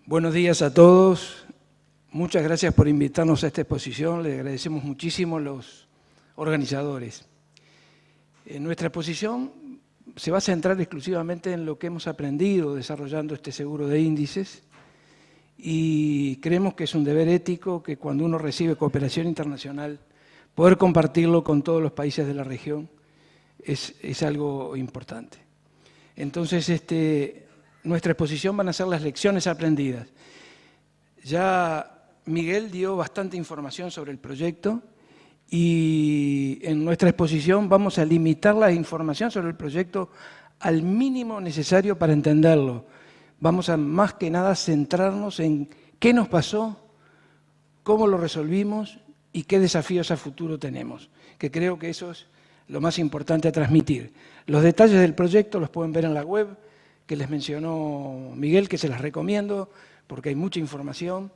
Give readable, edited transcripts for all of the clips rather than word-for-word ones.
Buenos días a todos. Muchas gracias por invitarnos a esta exposición. Le agradecemos muchísimo a los organizadores. Nuestra exposición se va a centrar exclusivamente en lo que hemos aprendido desarrollando este seguro de índices y creemos que es un deber ético que cuando uno recibe cooperación internacional, poder compartirlo con todos los países de la región es algo importante. Entonces, nuestra exposición van a ser las lecciones aprendidas. Ya Miguel dio bastante información sobre el proyecto y en nuestra exposición vamos a limitar la información sobre el proyecto al mínimo necesario para entenderlo. Vamos a más que nada centrarnos en qué nos pasó, cómo lo resolvimos y qué desafíos a futuro tenemos, que creo que eso es lo más importante a transmitir. Los detalles del proyecto los pueden ver en la web que les mencionó Miguel, que se las recomiendo porque hay mucha información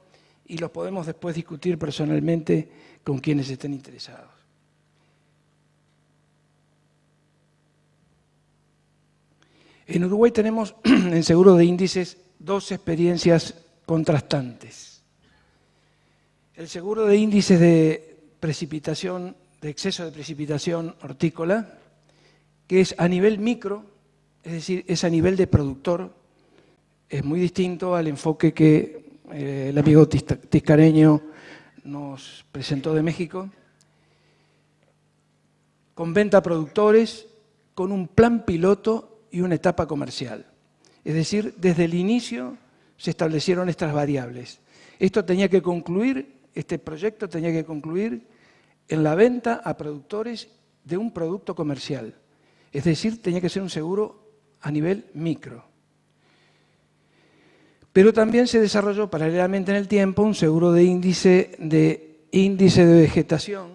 y los podemos después discutir personalmente con quienes estén interesados. En Uruguay tenemos en seguro de índices dos experiencias contrastantes. El seguro de índices de precipitación, de exceso de precipitación hortícola, que es a nivel micro, es decir, es a nivel de productor, es muy distinto al enfoque que el amigo tiscareño nos presentó de México, con venta a productores, con un plan piloto y una etapa comercial. Es decir, desde el inicio se establecieron estas variables. Esto tenía que concluir, este proyecto tenía que concluir en la venta a productores de un producto comercial. Es decir, tenía que ser un seguro a nivel micro. Pero también se desarrolló paralelamente en el tiempo un seguro de índice de vegetación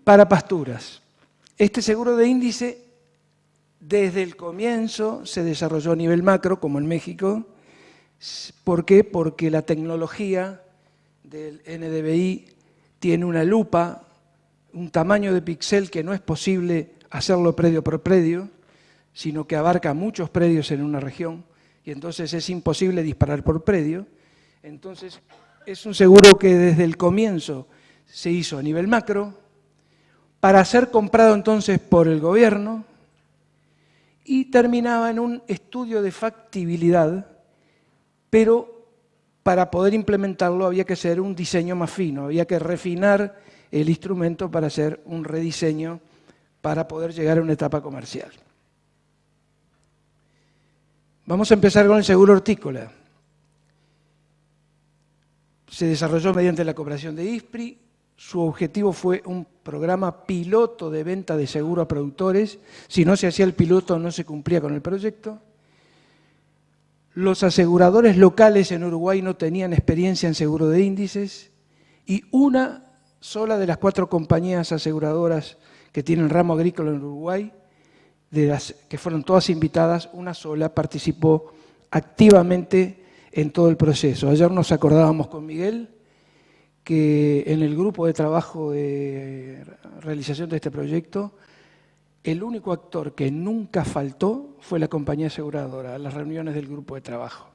para pasturas. Este seguro de índice desde el comienzo se desarrolló a nivel macro, como en México. ¿Por qué? Porque la tecnología del NDVI tiene una lupa, un tamaño de píxel que no es posible hacerlo predio por predio, sino que abarca muchos predios en una región y entonces es imposible disparar por predio. Entonces es un seguro que desde el comienzo se hizo a nivel macro para ser comprado entonces por el gobierno y terminaba en un estudio de factibilidad, pero para poder implementarlo había que hacer un diseño más fino, había que refinar el instrumento para hacer un rediseño para poder llegar a una etapa comercial. Vamos a empezar con el seguro hortícola. Se desarrolló mediante la cooperación de ISPRI. Su objetivo fue un programa piloto de venta de seguro a productores. Si no se hacía el piloto, no se cumplía con el proyecto. Los aseguradores locales en Uruguay no tenían experiencia en seguro de índices y una sola de las 4 compañías aseguradoras que tienen ramo agrícola en Uruguay, de las que fueron todas invitadas, una sola participó activamente en todo el proceso. Ayer nos acordábamos con Miguel que en el grupo de trabajo de realización de este proyecto, el único actor que nunca faltó fue la compañía aseguradora, a las reuniones del grupo de trabajo.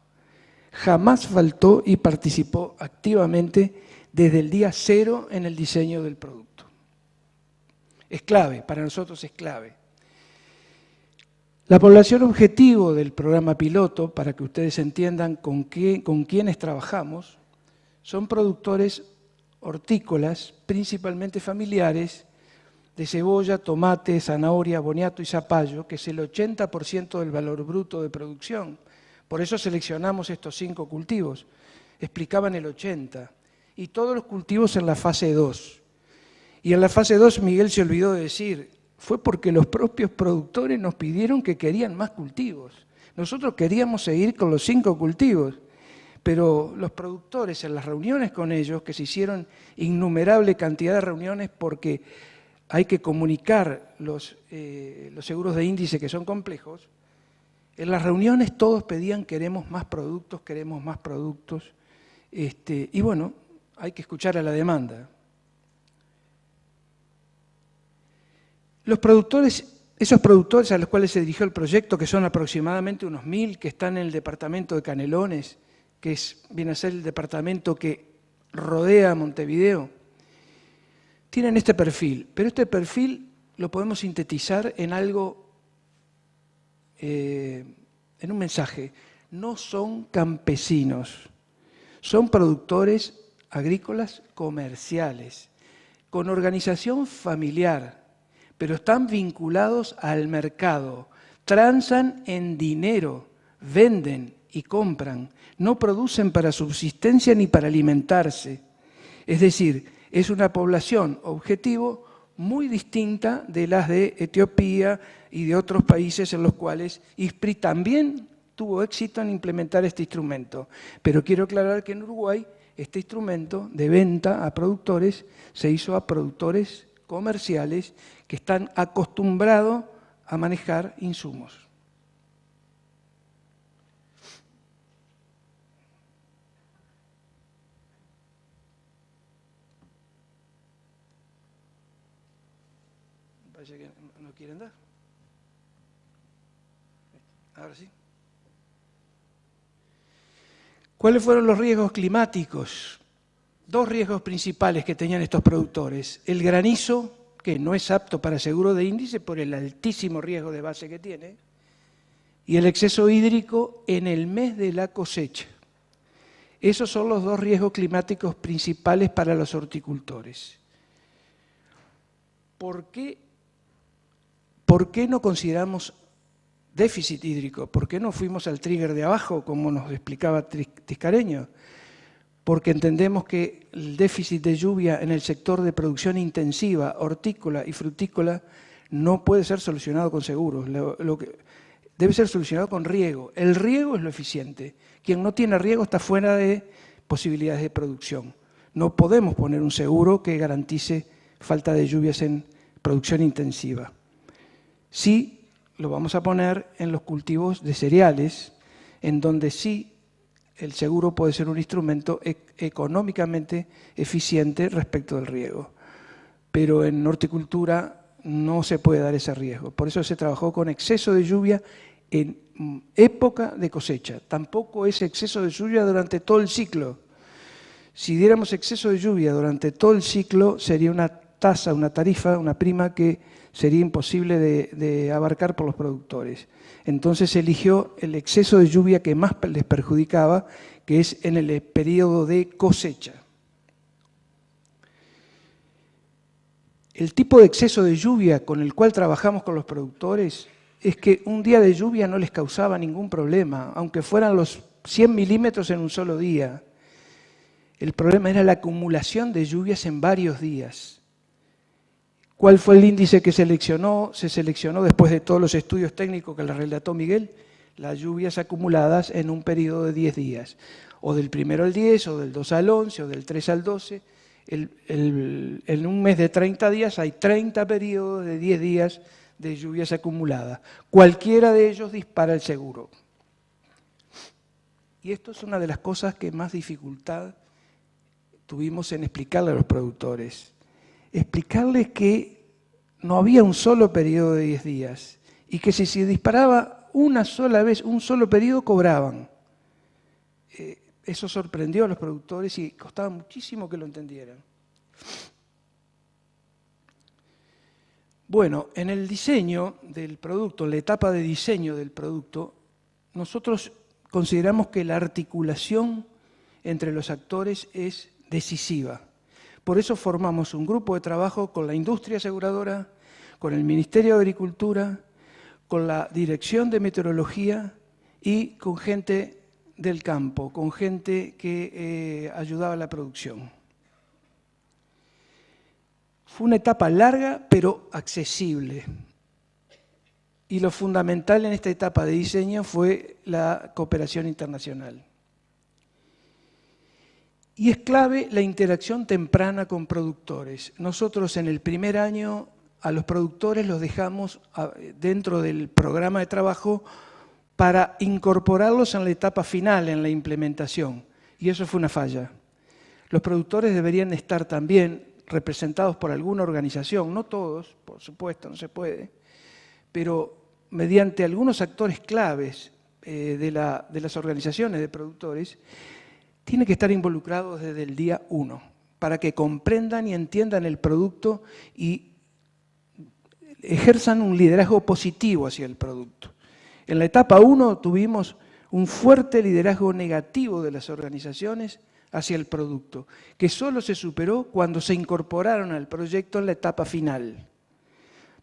Jamás faltó y participó activamente desde el día 0 en el diseño del producto. Es clave, para nosotros es clave. La población objetivo del programa piloto, para que ustedes entiendan con quiénes trabajamos, son productores hortícolas, principalmente familiares, de cebolla, tomate, zanahoria, boniato y zapallo, que es el 80% del valor bruto de producción. Por eso seleccionamos estos 5 cultivos. Explicaban el 80%. Y todos los cultivos en la fase 2. Y en la fase 2, Miguel se olvidó de decir, fue porque los propios productores nos pidieron que querían más cultivos. Nosotros queríamos seguir con los 5 cultivos, pero los productores en las reuniones con ellos, que se hicieron innumerable cantidad de reuniones porque hay que comunicar los seguros de índice que son complejos, en las reuniones todos pedían queremos más productos, y bueno, hay que escuchar a la demanda. Los productores esos productores a los cuales se dirigió el proyecto, que son aproximadamente unos 1000, que están en el departamento de Canelones, que viene a ser el departamento que rodea a Montevideo, tienen este perfil, pero este perfil lo podemos sintetizar en algo, en un mensaje. No son campesinos, son productores agrícolas comerciales, con organización familiar, pero están vinculados al mercado, transan en dinero, venden y compran, no producen para subsistencia ni para alimentarse. Es decir, es una población objetivo muy distinta de las de Etiopía y de otros países en los cuales ISPRI también tuvo éxito en implementar este instrumento. Pero quiero aclarar que en Uruguay este instrumento de venta a productores se hizo a productores comerciales que están acostumbrados a manejar insumos. Parece que no quieren dar. Ahora sí. ¿Cuáles fueron los riesgos climáticos? Dos riesgos principales que tenían estos productores. El granizo, que no es apto para seguro de índice por el altísimo riesgo de base que tiene, y el exceso hídrico en el mes de la cosecha. Esos son los dos riesgos climáticos principales para los horticultores. ¿Por qué no consideramos déficit hídrico? ¿Por qué no fuimos al trigger de abajo, como nos explicaba Tiscareño? Porque entendemos que el déficit de lluvia en el sector de producción intensiva, hortícola y frutícola, no puede ser solucionado con seguros. Debe ser solucionado con riego. El riego es lo eficiente. Quien no tiene riego está fuera de posibilidades de producción. No podemos poner un seguro que garantice falta de lluvias en producción intensiva. Sí lo vamos a poner en los cultivos de cereales, en donde sí el seguro puede ser un instrumento económicamente eficiente respecto del riego. Pero en horticultura no se puede dar ese riesgo. Por eso se trabajó con exceso de lluvia en época de cosecha. Tampoco es exceso de lluvia durante todo el ciclo. Si diéramos exceso de lluvia durante todo el ciclo, sería una tasa, una tarifa, una prima que sería imposible de abarcar por los productores. Entonces se eligió el exceso de lluvia que más les perjudicaba, que es en el periodo de cosecha. El tipo de exceso de lluvia con el cual trabajamos con los productores es que un día de lluvia no les causaba ningún problema, aunque fueran los 100 milímetros en un solo día. El problema era la acumulación de lluvias en varios días. ¿Cuál fue el índice que seleccionó? Se seleccionó después de todos los estudios técnicos que le relató Miguel, las lluvias acumuladas en un periodo de 10 días, o del 1 al 10, o del 2 al 11, o del 3 al 12. En un mes de 30 días hay 30 periodos de 10 días de lluvias acumuladas. Cualquiera de ellos dispara el seguro. Y esto es una de las cosas que más dificultad tuvimos en explicarle a los productores. Explicarles que no había un solo periodo de 10 días y que si se disparaba una sola vez, un solo periodo, cobraban. Eso sorprendió a los productores y costaba muchísimo que lo entendieran. Bueno, en el diseño del producto, en la etapa de diseño del producto, nosotros consideramos que la articulación entre los actores es decisiva. Por eso formamos un grupo de trabajo con la industria aseguradora, con el Ministerio de Agricultura, con la Dirección de Meteorología y con gente del campo, con gente que ayudaba a la producción. Fue una etapa larga, pero accesible. Y lo fundamental en esta etapa de diseño fue la cooperación internacional. Y es clave la interacción temprana con productores. Nosotros en el primer año a los productores los dejamos dentro del programa de trabajo para incorporarlos en la etapa final, en la implementación. Y eso fue una falla. Los productores deberían estar también representados por alguna organización, no todos, por supuesto, no se puede, pero mediante algunos actores claves de las organizaciones de productores, tiene que estar involucrado desde el día 1, para que comprendan y entiendan el producto y ejerzan un liderazgo positivo hacia el producto. En la etapa 1 tuvimos un fuerte liderazgo negativo de las organizaciones hacia el producto, que solo se superó cuando se incorporaron al proyecto en la etapa final.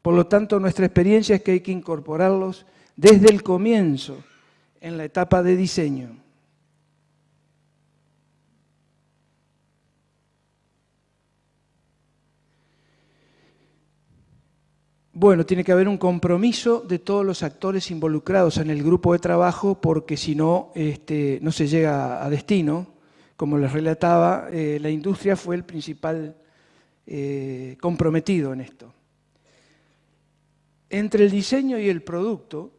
Por lo tanto, nuestra experiencia es que hay que incorporarlos desde el comienzo, en la etapa de diseño. Bueno, tiene que haber un compromiso de todos los actores involucrados en el grupo de trabajo, porque si no, no se llega a destino. Como les relataba, la industria fue el principal comprometido en esto. Entre el diseño y el producto,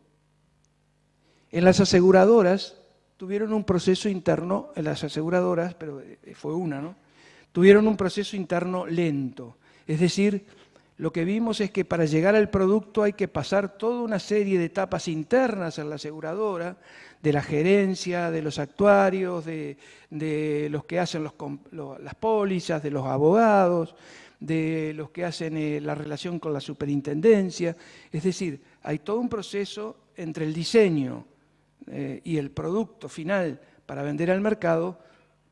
en las aseguradoras tuvieron un proceso interno, en las aseguradoras, pero fue una, ¿no? Tuvieron un proceso interno lento. Es decir, lo que vimos es que para llegar al producto hay que pasar toda una serie de etapas internas en la aseguradora, de la gerencia, de los actuarios, de los que hacen las pólizas, de los abogados, de los que hacen la relación con la superintendencia. Es decir, hay todo un proceso entre el diseño y el producto final para vender al mercado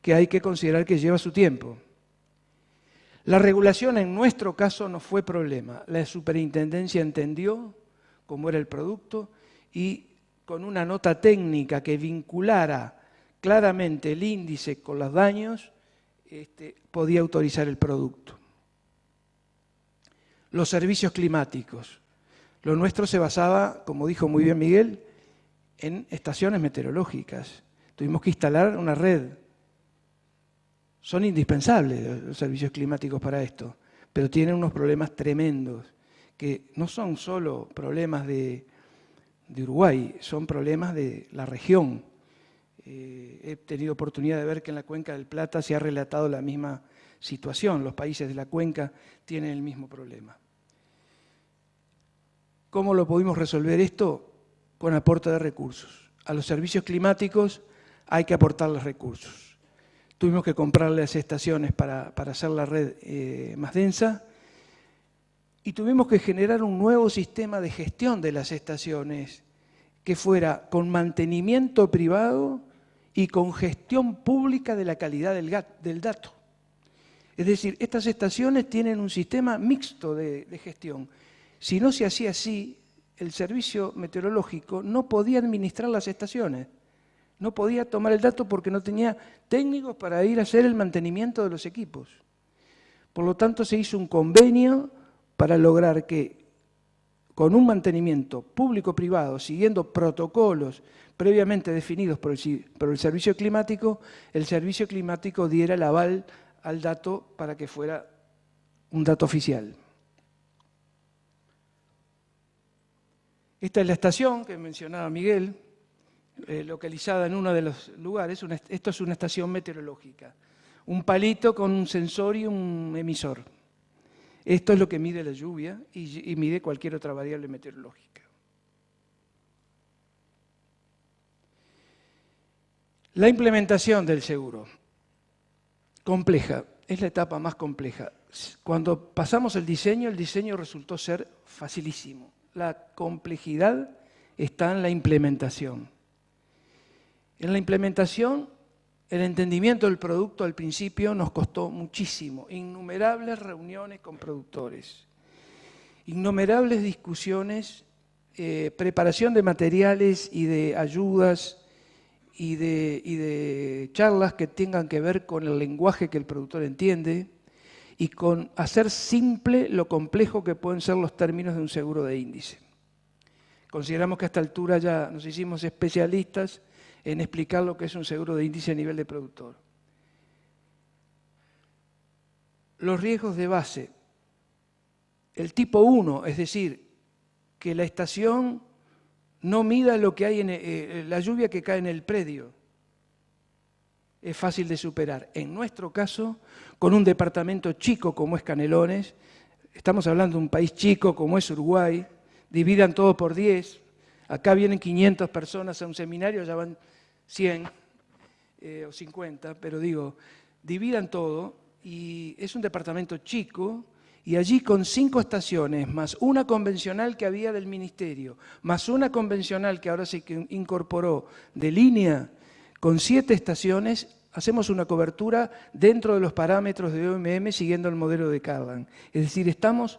que hay que considerar que lleva su tiempo. La regulación en nuestro caso no fue problema. La superintendencia entendió cómo era el producto y con una nota técnica que vinculara claramente el índice con los daños, podía autorizar el producto. Los servicios climáticos. Lo nuestro se basaba, como dijo muy bien Miguel, en estaciones meteorológicas. Tuvimos que instalar una red. Son indispensables los servicios climáticos para esto, pero tienen unos problemas tremendos, que no son solo problemas de Uruguay, son problemas de la región. He tenido oportunidad de ver que en la Cuenca del Plata se ha relatado la misma situación. Los países de la cuenca tienen el mismo problema. ¿Cómo lo pudimos resolver esto? Con aporte de recursos. A los servicios climáticos hay que aportarles recursos. Tuvimos que comprarles estaciones para hacer la red más densa y tuvimos que generar un nuevo sistema de gestión de las estaciones que fuera con mantenimiento privado y con gestión pública de la calidad del dato. Es decir, estas estaciones tienen un sistema mixto de gestión. Si no se hacía así, el servicio meteorológico no podía administrar las estaciones. No podía tomar el dato porque no tenía técnicos para ir a hacer el mantenimiento de los equipos. Por lo tanto, se hizo un convenio para lograr que, con un mantenimiento público-privado, siguiendo protocolos previamente definidos por el servicio climático diera el aval al dato para que fuera un dato oficial. Esta es la estación que mencionaba Miguel, localizada en uno de los lugares. Esto es una estación meteorológica. Un palito con un sensor y un emisor. Esto es lo que mide la lluvia y mide cualquier otra variable meteorológica. La implementación del seguro. Compleja, es la etapa más compleja. Cuando pasamos el diseño resultó ser facilísimo. La complejidad está en la implementación. En la implementación, el entendimiento del producto al principio nos costó muchísimo, innumerables reuniones con productores, innumerables discusiones, preparación de materiales y de ayudas y de charlas que tengan que ver con el lenguaje que el productor entiende y con hacer simple lo complejo que pueden ser los términos de un seguro de índice. Consideramos que a esta altura ya nos hicimos especialistas en explicar lo que es un seguro de índice a nivel de productor. Los riesgos de base. El tipo 1, es decir, que la estación no mida lo que hay en la lluvia que cae en el predio. Es fácil de superar. En nuestro caso, con un departamento chico como es Canelones, estamos hablando de un país chico como es Uruguay, dividan todo por 10. Acá vienen 500 personas a un seminario, ya van 100 o 50, pero digo, dividan todo y es un departamento chico y allí con 5 estaciones, más una convencional que había del ministerio, más una convencional que ahora se incorporó de línea, con 7 estaciones, hacemos una cobertura dentro de los parámetros de OMM siguiendo el modelo de Cardan. Es decir, estamos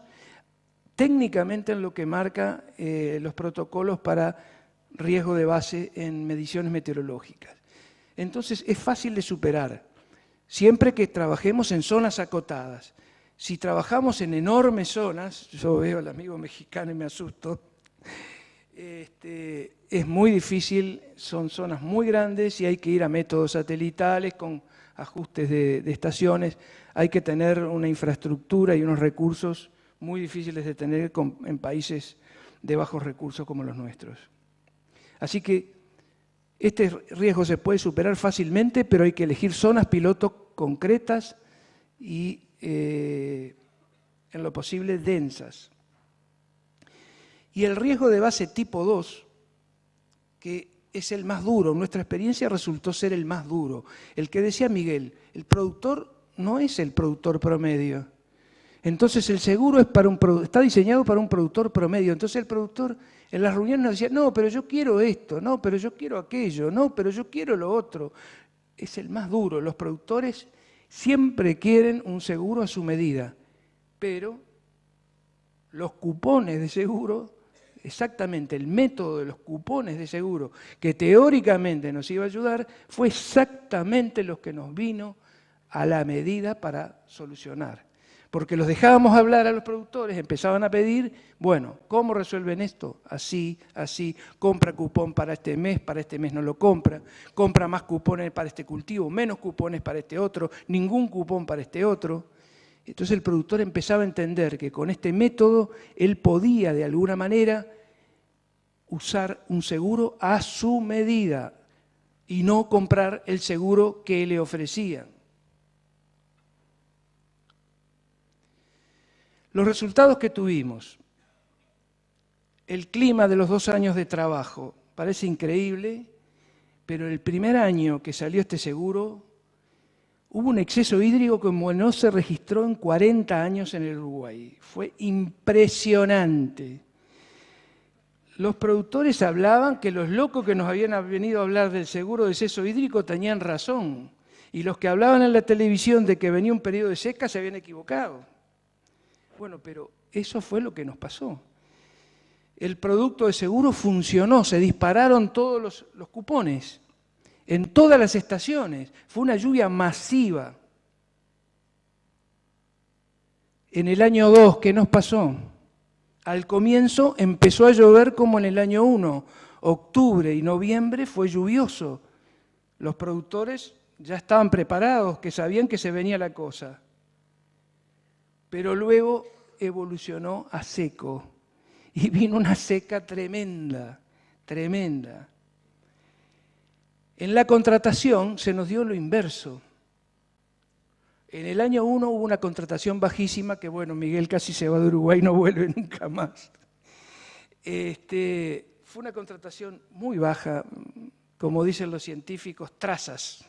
técnicamente en lo que marca los protocolos para riesgo de base en mediciones meteorológicas. Entonces, es fácil de superar, siempre que trabajemos en zonas acotadas. Si trabajamos en enormes zonas, yo veo al amigo mexicano y me asusto, es muy difícil, son zonas muy grandes y hay que ir a métodos satelitales con ajustes de estaciones, hay que tener una infraestructura y unos recursos muy difíciles de tener en países de bajos recursos como los nuestros. Así que este riesgo se puede superar fácilmente, pero hay que elegir zonas piloto concretas y en lo posible densas. Y el riesgo de base tipo 2, que es el más duro, nuestra experiencia resultó ser el más duro. El que decía Miguel, el productor no es el productor promedio. Entonces el seguro es está diseñado para un productor promedio. Entonces el productor en las reuniones nos decía, no, pero yo quiero esto, no, pero yo quiero aquello, no, pero yo quiero lo otro. Es el más duro. Los productores siempre quieren un seguro a su medida, pero los cupones de seguro, exactamente el método de los cupones de seguro, que teóricamente nos iba a ayudar, fue exactamente lo que nos vino a la medida para solucionar. Porque los dejábamos hablar a los productores, empezaban a pedir, bueno, ¿cómo resuelven esto? Así, así, compra cupón para este mes no lo compra más cupones para este cultivo, menos cupones para este otro, ningún cupón para este otro. Entonces el productor empezaba a entender que con este método él podía de alguna manera usar un seguro a su medida y no comprar el seguro que le ofrecían. Los resultados que tuvimos, el clima de los 2 años de trabajo, parece increíble, pero el primer año que salió este seguro, hubo un exceso hídrico como no se registró en 40 años en el Uruguay. Fue impresionante. Los productores hablaban que los locos que nos habían venido a hablar del seguro de exceso hídrico tenían razón. Y los que hablaban en la televisión de que venía un periodo de seca se habían equivocado. Bueno, pero eso fue lo que nos pasó. El producto de seguro funcionó, se dispararon todos los cupones en todas las estaciones. Fue una lluvia masiva. En el año 2, ¿qué nos pasó? Al comienzo empezó a llover como en el año 1. Octubre y noviembre fue lluvioso. Los productores ya estaban preparados, que sabían que se venía la cosa. Pero luego evolucionó a seco y vino una seca tremenda, tremenda. En la contratación se nos dio lo inverso. En el año 1 hubo una contratación bajísima que, bueno, Miguel casi se va de Uruguay y no vuelve nunca más. Fue una contratación muy baja, como dicen los científicos, trazas.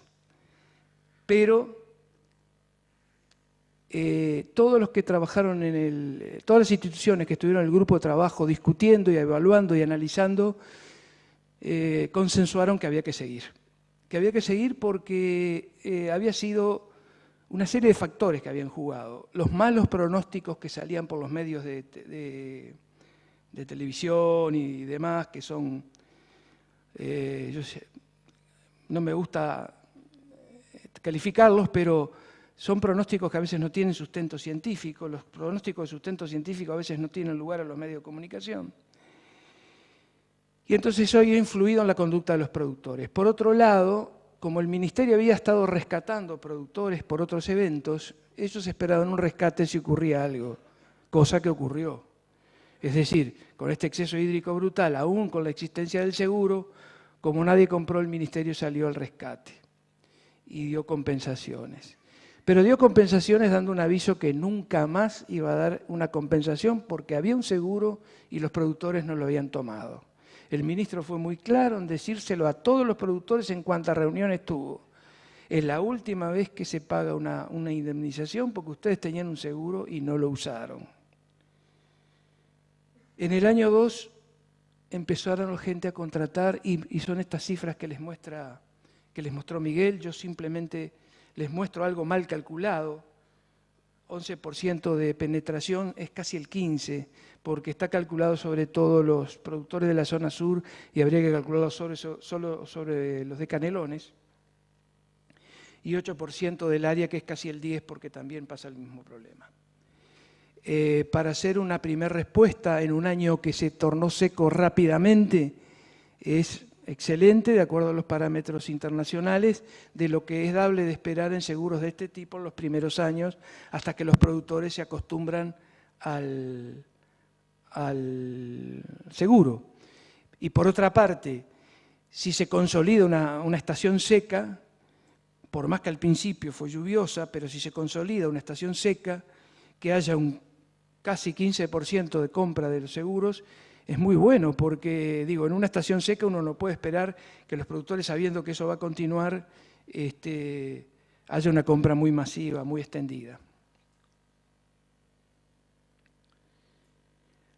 Pero todos los que trabajaron todas las instituciones que estuvieron en el grupo de trabajo discutiendo y evaluando y analizando, consensuaron que había que seguir. Que había que seguir porque había sido una serie de factores que habían jugado. Los malos pronósticos que salían por los medios de televisión y demás, que son, no me gusta calificarlos, pero son pronósticos que a veces no tienen sustento científico. Los pronósticos de sustento científico a veces no tienen lugar en los medios de comunicación. Y entonces eso había influido en la conducta de los productores. Por otro lado, como el ministerio había estado rescatando productores por otros eventos, ellos esperaban un rescate si ocurría algo, cosa que ocurrió. Es decir, con este exceso hídrico brutal, aún con la existencia del seguro, como nadie compró, el ministerio salió al rescate y dio compensaciones. Pero dio compensaciones dando un aviso que nunca más iba a dar una compensación porque había un seguro y los productores no lo habían tomado. El ministro fue muy claro en decírselo a todos los productores en cuantas reuniones tuvo. Es la última vez que se paga una indemnización porque ustedes tenían un seguro y no lo usaron. En el año 2 empezaron la gente a contratar y son estas cifras que les mostró Miguel. Yo simplemente les muestro algo mal calculado. 11% de penetración es casi el 15%, porque está calculado sobre todo los productores de la zona sur y habría que calcularlo solo sobre los de Canelones. Y 8% del área, que es casi el 10%, porque también pasa el mismo problema. Para hacer una primera respuesta en un año que se tornó seco rápidamente, es excelente, de acuerdo a los parámetros internacionales, de lo que es dable de esperar en seguros de este tipo en los primeros años, hasta que los productores se acostumbran al seguro. Y por otra parte, si se consolida una estación seca, por más que al principio fue lluviosa, pero si se consolida una estación seca, que haya un casi 15% de compra de los seguros, es muy bueno, porque digo, en una estación seca uno no puede esperar que los productores, sabiendo que eso va a continuar, haya una compra muy masiva, muy extendida.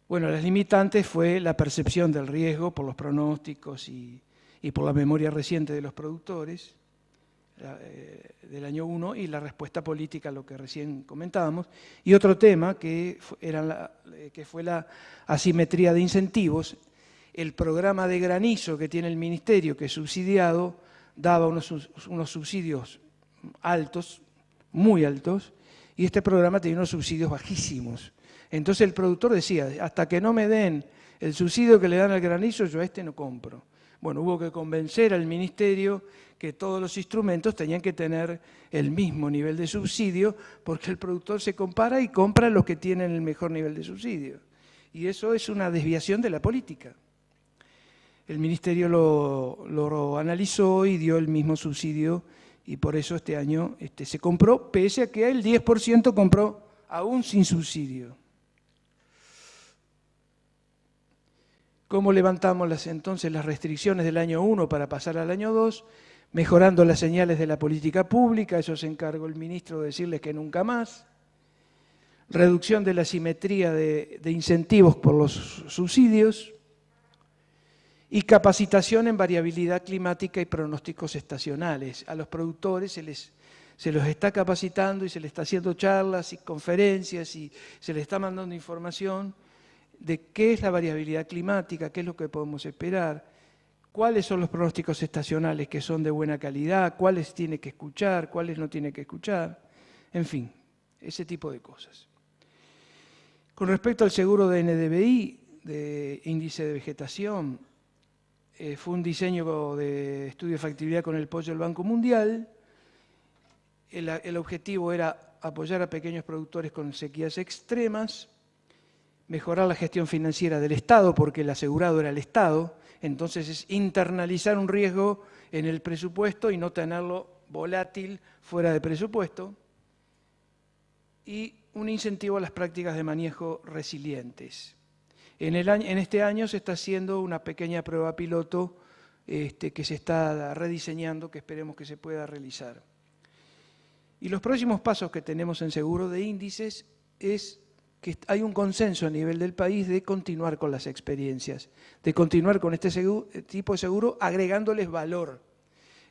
Bueno, las limitantes fue la percepción del riesgo por los pronósticos y por la memoria reciente de los productores del año 1 y la respuesta política a lo que recién comentábamos. Y otro tema que fue la asimetría de incentivos. El programa de granizo que tiene el Ministerio, que es subsidiado, daba unos subsidios altos, muy altos, y este programa tenía unos subsidios bajísimos. Entonces el productor decía, hasta que no me den el subsidio que le dan al granizo, yo no compro. Bueno, hubo que convencer al Ministerio que todos los instrumentos tenían que tener el mismo nivel de subsidio, porque el productor se compara y compra los que tienen el mejor nivel de subsidio. Y eso es una desviación de la política. El Ministerio lo analizó y dio el mismo subsidio, y por eso este año se compró, pese a que el 10% compró aún sin subsidio. ¿Cómo levantamos entonces las restricciones del año 1 para pasar al año 2? Mejorando las señales de la política pública, eso se encargó el ministro de decirles que nunca más. Reducción de la asimetría de incentivos por los subsidios. Y capacitación en variabilidad climática y pronósticos estacionales. A los productores se los está capacitando y se les está haciendo charlas y conferencias y se les está mandando información de qué es la variabilidad climática, qué es lo que podemos esperar, cuáles son los pronósticos estacionales que son de buena calidad, cuáles tiene que escuchar, cuáles no tiene que escuchar, en fin, ese tipo de cosas. Con respecto al seguro de NDVI, de índice de vegetación, fue un diseño de estudio de factibilidad con el apoyo del Banco Mundial. El objetivo era apoyar a pequeños productores con sequías extremas, mejorar la gestión financiera del Estado, porque el asegurado era el Estado, entonces es internalizar un riesgo en el presupuesto y no tenerlo volátil fuera de presupuesto, y un incentivo a las prácticas de manejo resilientes. En este año se está haciendo una pequeña prueba piloto que se está rediseñando, que esperemos que se pueda realizar. Y los próximos pasos que tenemos en seguro de índices es que hay un consenso a nivel del país de continuar con las experiencias, de continuar con este tipo de seguro agregándoles valor.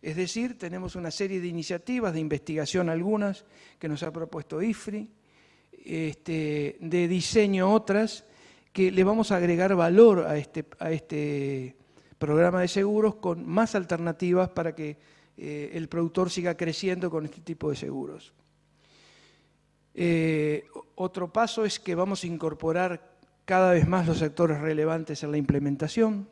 Es decir, tenemos una serie de iniciativas de investigación, algunas que nos ha propuesto IFRI, de diseño otras, que le vamos a agregar valor a este programa de seguros con más alternativas para que el productor siga creciendo con este tipo de seguros. Otro paso es que vamos a incorporar cada vez más los sectores relevantes en la implementación.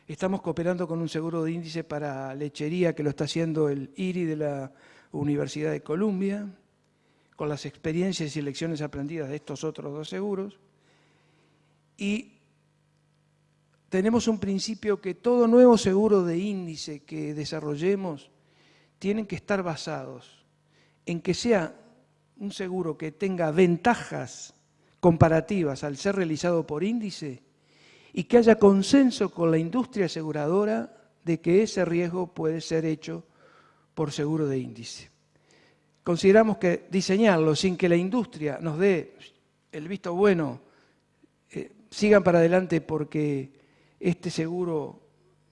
Estamos cooperando con un seguro de índice para lechería que lo está haciendo el IRI de la Universidad de Columbia, con las experiencias y lecciones aprendidas de estos otros dos seguros. Y tenemos un principio que todo nuevo seguro de índice que desarrollemos tienen que estar basados en que sea un seguro que tenga ventajas comparativas al ser realizado por índice y que haya consenso con la industria aseguradora de que ese riesgo puede ser hecho por seguro de índice. Consideramos que diseñarlo sin que la industria nos dé el visto bueno, sigan para adelante porque este seguro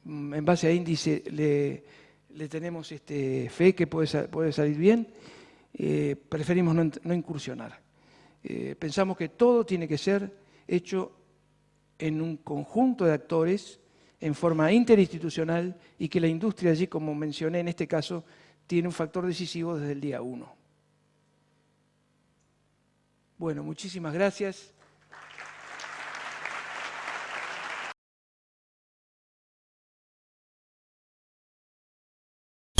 en base a índice le tenemos fe que puede salir bien, preferimos no incursionar. Pensamos que todo tiene que ser hecho en un conjunto de actores, en forma interinstitucional, y que la industria allí, como mencioné en este caso, tiene un factor decisivo desde el día 1. Bueno, muchísimas gracias.